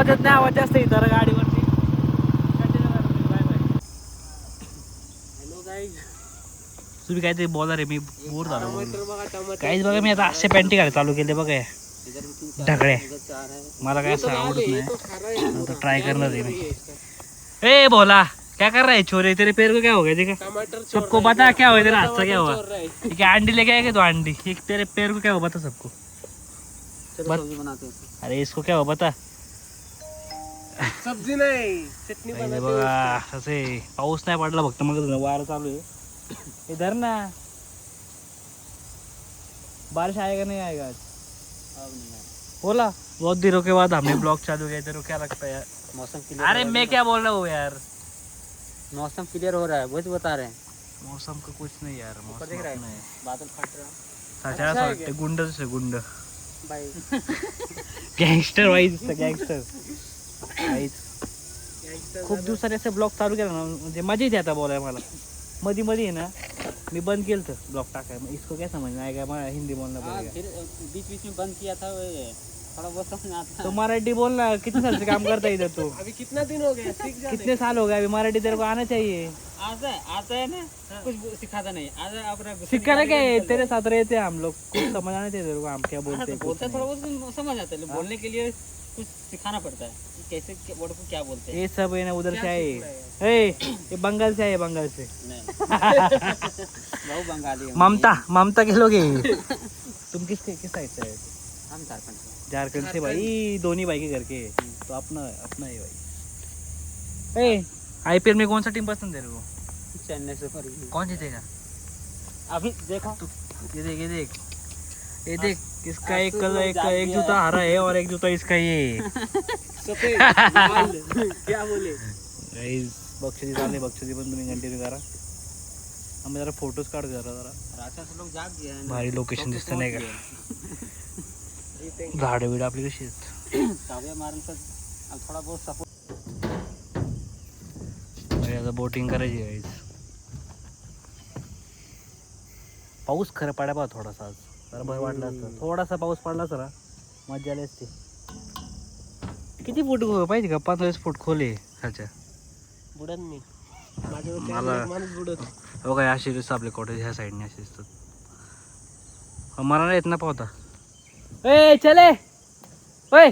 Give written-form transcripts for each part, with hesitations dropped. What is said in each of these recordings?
आवाजच नाही, आवाज जास्त इतर गाडीवरती. तुम्ही काहीतरी बोला रे, मी बोर झालो. काहीच बघा, मी आता असे पॅन्टी घालायला चालू केले बघा, ढगड्या. मला काय असं आवडत नाही, ट्राय करणार आहे मी. ए बोला, क्या कर रहा है छोरे, तेरे पैर को क्या हो गया? देखा, सबको बता क्या हुआ, तेरा हाथ से क्या हुआ? क्या अंडी लेके आएगा तो अंडी, एक तेरे पैर को क्या हुआ बता सबको. अरे इसको क्या हुआ बता. सब्जी नाही, चटणी बनवते बघा. असे पाऊस नाही पडला, फक्त मग वारं चालू आहे. इधर ना बारिश आएगा नहीं आएगा आज? बोला बहुत दिनों के बाद हमें ब्लॉग चालू किया, तेरे को क्या लगता है यार? मौसम क्लियर. अरे मैं क्या बोल रहा हूँ यार, मौसम क्लियर हो रहा है, वही तो बता रहे हैं. मौसम का कुछ नहीं यार, मौसम दिख रहा है, नहीं. बादल फट रहा. साच्याला असं वाटतं गुंडच आहे, गुंड. बाई गँगस्टर वाईज, गँगस्टर खूप दिवसांनी असं ब्लॉग चालू केला ना, म्हणजे मजा येते आता बोलाय मला. मध्ये मध्ये आहे ना, मी बंद केलं तर ब्लॉग टाकाय. इसको क्या समझ में आएगा, मैं हिंदी बोलना पड़ेगा. फिर बीच बीच में बंद किया था, थोड़ा बहुत समझ आता. तो मराठी बोलना. कितने साल से काम करता है इधर तू? अभी कितना दिन हो गया, सीख जा. कितने साल हो गए, अभी मराठी तेरे को आना चाहिए. आता है ना, कुछ सिखाता नहीं. आज अपना सिखाना क्या है, तेरे साथ रहते हैं हम लोग, कुछ समझ आना चाहिए तेरे को हम क्या बोलते हैं. बोलते थोड़ा बहुत समझ आता है, बोलने के लिए कुछ सिखाना पड़ता है कि कैसे वर्ड को क्या बोलते हैं. ये सब है ना उधर से आए, ये बंगाल से आए, बंगाल से. बहु बंगाली है. ममता के लोग हैं. तुम किस साइड से आए? हम झारखंड से. झारखंड से भाई, दोनों भाई के घर के. तो अपना है भाई. आईपीएल में कौन सा टीम पसंद है तेरे को? Chennai super Kings. कौन जीतेगा अभी देखो तू? ये देख इसका एक जूता हरा है और एक जूता इसका ये. क्या बोले बक्षी झाले, बक्षी पण तुम्ही कंटिन्यू करा. आम्ही जरा फोटोज काढू जरा. राजा से लोग जाग गए हैं. भारी लोकेशन दिसतं नाही का? झाडं बिड आपली कशी आहेत? काव्या मारन तर थोडा बहुत सपोर्ट. आता बोटिंग करायची आहे. पाऊस खरं पडा बा थोडासा आज, जरा बरं वाटलं असतं. थोडासा पाऊस पडला जरा मजा आली असते. किती फूट पाहिजे का? 15 फूट खोले खालच्या. बुडन मी मला बघा अशी दिसतं आपले कॉटेज ह्या साईडने असे दिसतात. मला नाही येत ना पाहता. ए चले ओए,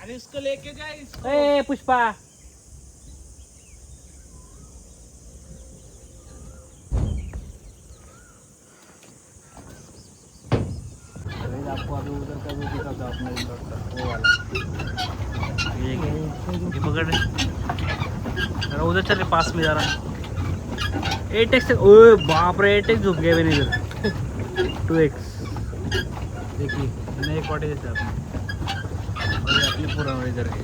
अरे इसको लेके जा इसको. ए पुष्पा. आपको अभी उधर का व्यू दिखाता हूं, अपना रिसोर्ट का वो वाला. ये पकड़ जरा उधर चल रहे पास में जरा. 8x. ओए बाप रे, 8x झुक गए मैंने इधर. 2x देखिए नए कॉटेज है अपने, और अपने पूरा इधर के.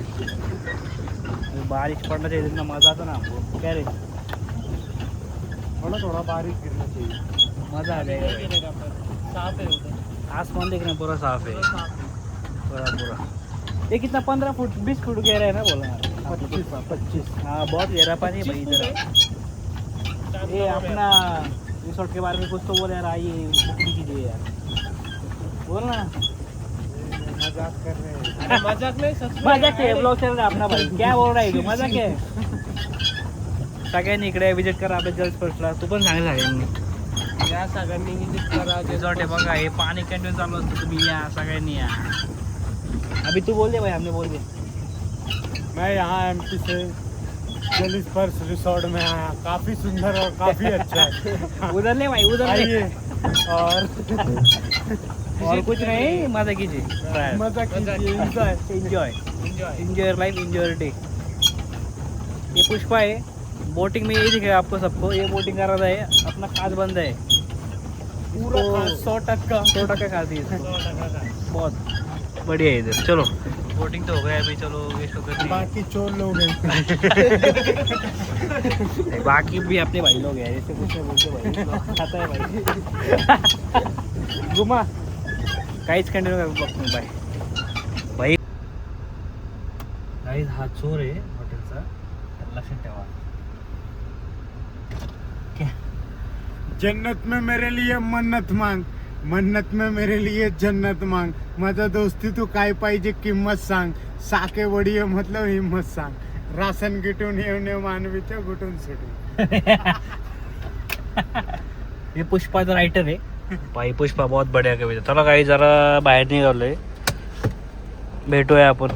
बारिश पड़ना चाहिए, इतना मज़ा आता ना आपको. क्या रे, थोड़ा बारिश गिरना चाहिए, मज़ा आ जाएगा. साफ है उधर, आसमान देखना पूरा साफ है, पूरा. ये कितना 15 फुट 20 फुट गहरा है ना बोला? 25. हाँ बहुत गहरा पानी है भाई इधर. ये अपना रिसोर्ट के बारे में कुछ तो बोले यार, आइए बुकिंग कीजिए यार. बोल ना. मजाक कर रहे हैं. मजाक नहीं, सच में मजाक है. ब्लॉग चल रहा है अपना भाई, क्या बोल रहा है तू? मजाक है. सगळ्यांनी इकडे विजिट करा आपल्या जल्स फर्स्टला. तू पण सांग सगळ्यांनी या सगळ्यांनी विजिट करा. रिसॉर्ट आहे बघा, हे पाणी कंटिन्यू चालू असतं. तुम्ही या, सगळ्यांनी या. अभी तू बोल दे भाई, हमने बोल दिया. मैं यहाँ एमपी से जलिस फर्स्ट रिसोर्ट में आया. काफी सुंदर और काफी अच्छा है. उधर नहीं भाई, उधर नहीं. और कुछ नहीं, मजा कीजिए, मजा कीजिए, एंजॉय लाइफ, एंजॉय डे. ये पुष्पा है. बोटिंग में यही दिखेगा आपको सबको. ये बोटिंग कर रहा है, अपना खास बंदा है पूरा 100% खाती है. बहुत बढ़िया है इधर. चलो बोटिंग तो हो गया अभी, चलो इसको करते. बाकी चोर लोग हैं. बाकी भी अपने भाई लोग हैं, ऐसे कुछ नहीं बोलते भाई. खाता है भाई. घुमा काहीच कंटिन्यू कर बघतो. बाय काहीच. हा चोर आहे हॉटेलचा, लक्षात ठेवा. जन्नत में मेरे लिए मन्नत मांग, मन्नत में मेरे लिए जन्नत मांग, माझा दोस्ती तू काय पाहिजे किंमत सांग, साके वडी मतलब हिम्मत सांग, राशन गिटून येऊन मानवीच्या गुटून सुटून. हे पुष्पाचा रायटर आहे भाई. पुष्पा बहुत बढिया कविता. चला काही जरा बाहेर निघालोय, भेटूया आपण.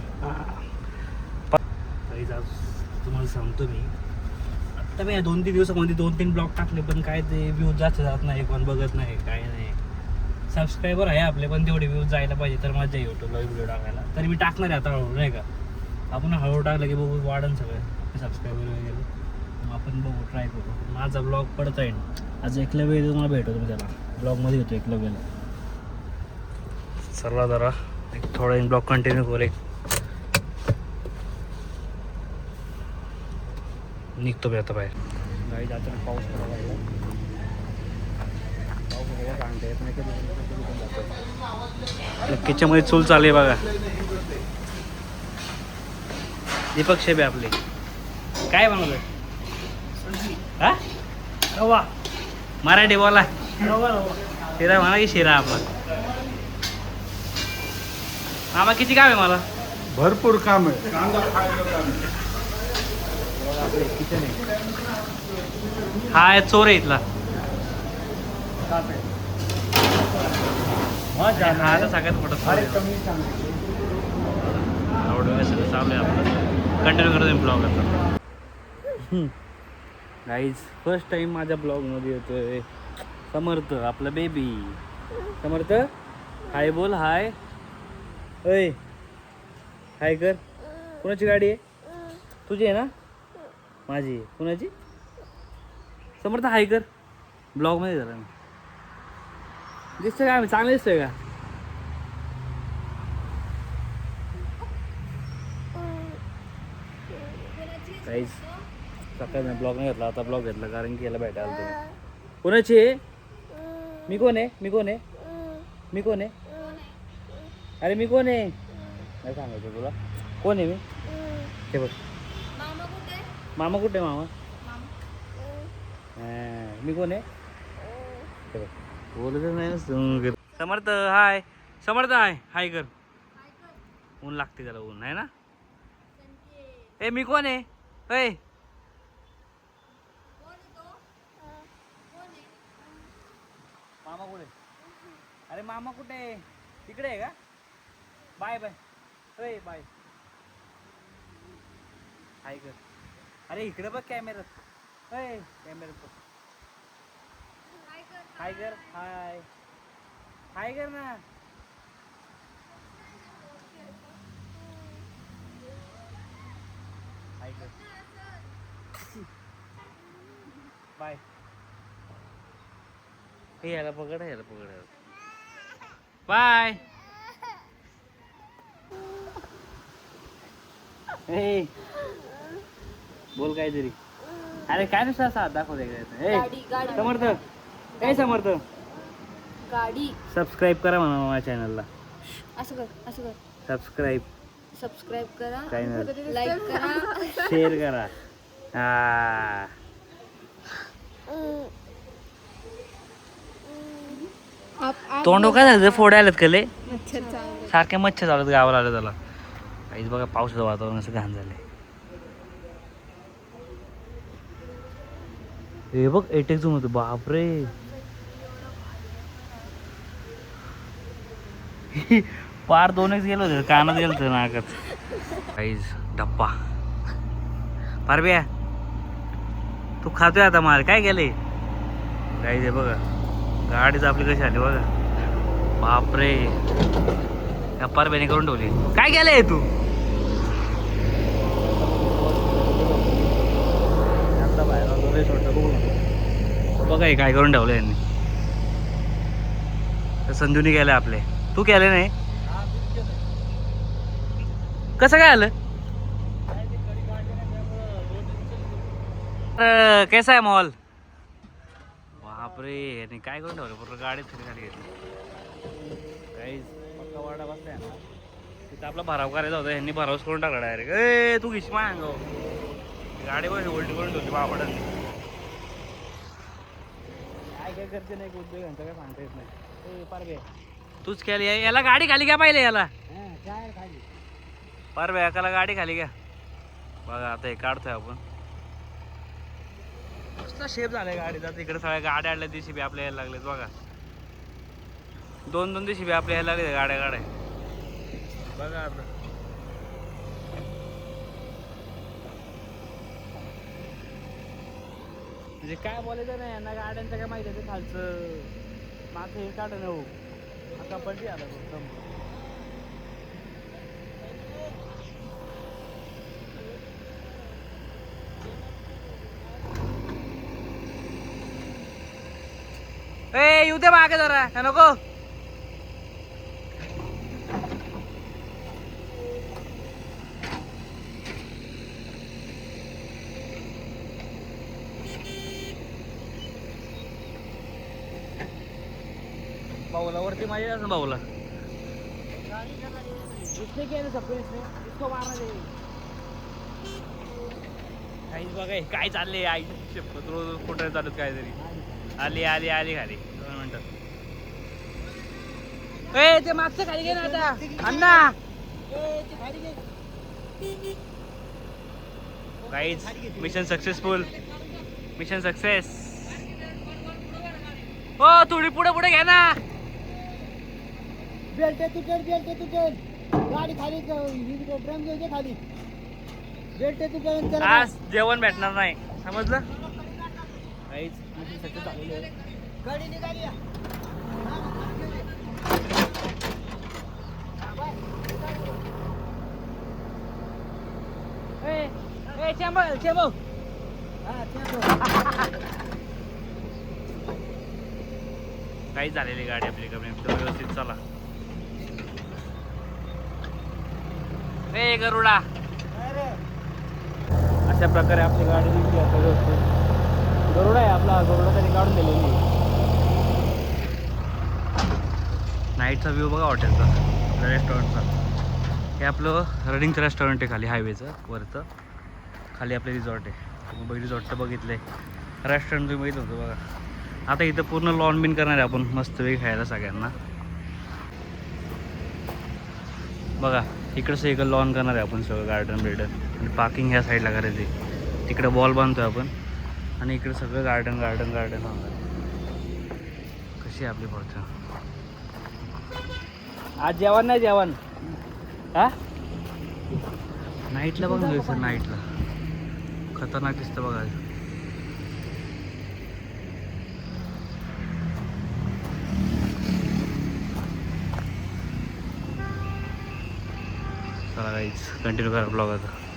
तुम्हाला सांगतो मी आता मी 2-3 दिवसामध्ये 2-3 ब्लॉग टाकले, पण काय ते व्ह्यूज जास्त जात नाही, कोण बघत नाही, काय नाही. सबस्क्रायबर आहे आपले, पण तेवढे व्ह्यूज जायला पाहिजे तर मजा युट्यूबला व्हिडिओ टाकायला. तरी मी टाकणार आहे आता हळूहळू, नाही का. आपण हळूहळू टाकलं की बघू वाढन सगळं सबस्क्रायबर वगैरे. मग आपण बघू, ट्राय करू. माझा ब्लॉग पडत आहे. आज एकलव्य तुम्हाला भेटतो मी त्याला ब्लॉगमध्ये येतो एकलव्याला. चला जरा एक थोडा ब्लॉग कंटिन्यू करू. एक निघतो मी आता बाहेर. गाडी जाताना पाऊस पडायला लागला. किचनमध्ये चूल चालू आहे बघा. दीपक शेबे आपले काय बनवलंय? हा रवा मराठी बोला. शिरा म्हणा की शिरा आपला. मामा किती काम आहे मला? भरपूर काम आहे. किचन आहे. हा आहे चोर आहे इथला. हा तर सगळ्यात मोठा आवडून सगळं चालू आहे आपलं. कंटिन्यू करतो ब्लॉग आता. गाईज फर्स्ट टाइम माझ्या ब्लॉगमध्ये येतोय समर्थ, आपला बेबी. समर्थ हाय बोल. हाय अय हाय कर. कुणाची गाडी आहे? तुझी आहे ना? माझी आहे. कुणाची? समर्थ हाय कर. ब्लॉगमध्ये झाला मी. दिसतंय का? आम्ही चांगलं दिसतोय का? काहीच सकाळी मी ब्लॉग नाही घेतला, आता ब्लॉग घेतला कारण की याला भेटायला तुम्ही. कोणाची आहे? मी कोण आहे? मी कोण आहे? मी कोण आहे? अरे मी कोण आहे? नाही सांगायचं तुला. कोण आहे मी? ते बघ. मामा कुठे? मामा मी कोण आहे? ते बघ बोलतच नाही ना. समर्थ हाय. समर्थ हाय. हाय कर. ऊन लागते त्याला, ऊन आहे ना. ए मी कोण आहे? ए मामा कुठे? अरे मामा कुठे? तिकडे आहे का? Bye bye. अरे बाय. हाय कर. अरे इकडे बघ कॅमेरात. अय कॅमेरात बघ. हाय कर. हाय हाय कर ना. हाय कर. बाय. हे याला पकड, याला पकड. बाय. हे बोल काहीतरी. अरे काय नुसतं असा हात दाखवत आहे. समर्थ काय समर्थ गाडी सबस्क्राईब करा म्हणा माझ्या चॅनलला. असं कर, असं कर. सबस्क्राईब करा, चॅनल लाईक करा, शेअर करा. हा तोंड काय झालं? फोडे आलेत कले सारखे मच्छर चालत गावाला आलं त्याला. काहीच बघा पावसाचं वातावरण असं घाण झालंय. हे बघ एटेक झूम होतं. बापरे पार 2x गेलो होतं, कानात गेलं होतं नाकात. काहीच डप्पा पारब्या तू खातोय आता माल. काय केलंय? काहीच आहे बघा. गाडीच आपली कशी आली बघा. बापरे या पारब्याने करून ठेवली. काय केलंय तू? बघा हे काय करून ठेवलं यांनी. संजूनी केलंय आपले. तू केलं नाही? कसं काय आलं? कैसा आहे मॉल? बापरे यांनी काय करून ठेवलं पूर्ण गाडीत खाली घेतली. काहीच पक्का वाडा बसलाय ना तिथं आपला भराव करायचा होता. यांनी भरावच करून टाकला डायरेक्ट. ए तू घिश माय अंगाव. गाडी पण उलटी करून ठेवली बापडांनी. काय काय करते नाही उद्योगांचं काय सांगता येत नाही. तूच केली याला गाडी खाली घ्या पाहिले याला पारबे एकाला गाडी खाली घ्या बघा आता हे काढतोय आपण कसला शेप झालाय गाडीचा तिकडे सगळ्या गाड्या आडल्या दिवशी बी आपल्या यायला लागलेत बघा 2-2 दिवशी बी आपल्या यायला लागले गाड्या बघा आता म्हणजे काय बोलायचं नाही यांना गाड्यांचं काय माहिती आहे खालचं माझं हे काढ हो आता पडली आला एकदम ए येऊ दे मागे जरा का नको बाऊला वरती माझ्या असं बाऊला इसने केलं सबको इसने इसको मारना चाहिए काहीच बघा काय चाललंय आई शपथ रोज कुठे चालत काहीतरी आली आली आली खाली 2 मिनिटं ए ते मागचं खाली घे ना आता अण्णा काहीच मिशन सक्सेसफुल मिशन सक्सेस हो थोडी पुढे पुढे घ्या ना बेल्ट तुटेल गाडी खाली ड्रम घेऊ दे खाली बेल्ट तुटेल आज जेवण भेटणार नाही समजलं काहीच मिशन सक्सेस झालेलं आहे गाडी निघाली ए चेंबो काही झालेली गाडी आपली कमी व्यवस्थित चला ए गरुडा अशा प्रकारे आपली गाडी निघली आता व्यवस्थित गरुडा आहे आपला गरुडा त्यांनी काढून दिलेली नाईटचा व्ह्यू बघा हॉटेलचा आपल्या रेस्टॉरंटचा हे आपलं रनिंगचं रेस्टॉरंट आहे खाली हायवेचं वरचं खाली आपलं रिसॉर्ट आहे मग रिसॉर्ट तर बघितलं आहे रेस्टॉरंट तुम्ही बघितलं होतं बघा आता इथं पूर्ण लॉन बिन करणार आहे आपण मस्त वेळ खायला सगळ्यांना बघा इकडं सगळं लॉन करणार आहे आपण सगळं गार्डन बिल्डन आणि पार्किंग ह्या साईडला करायची तिकडं बॉल बांधतोय आपण आणि इकडं सगळं गार्डन गार्डन गार्डन कशी आहे आपली फॉर्च्यून आज जेवण नाही जेवण हा नाईटला बघा सर नाईटला खतरनाक दिसतं बघा चला काहीच कंटिन्यू करा ब्लॉग आता